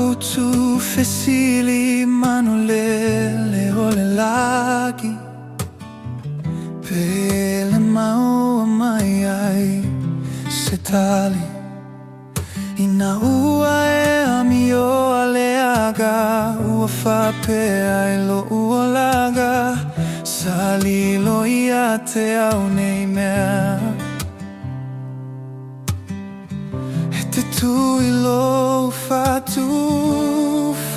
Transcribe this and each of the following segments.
tu fesili manulele ole lagi Pele mau mai ai se tali Ina ua e amio aleaga Ua whape ai lo ua laga Salilo ia te au nei mea E te tui lo whatu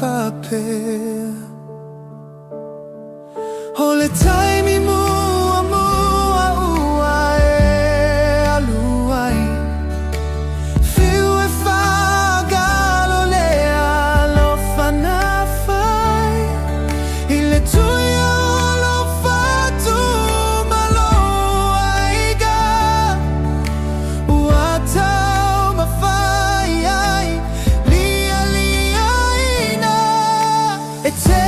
whape Ole taimi muamua ua e aluai Whiu e whagalo le alofa na whai I le tui alofa tu maloa iga Ua tau ma whai ai Lia lia ina E te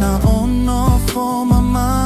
Na ono fo mama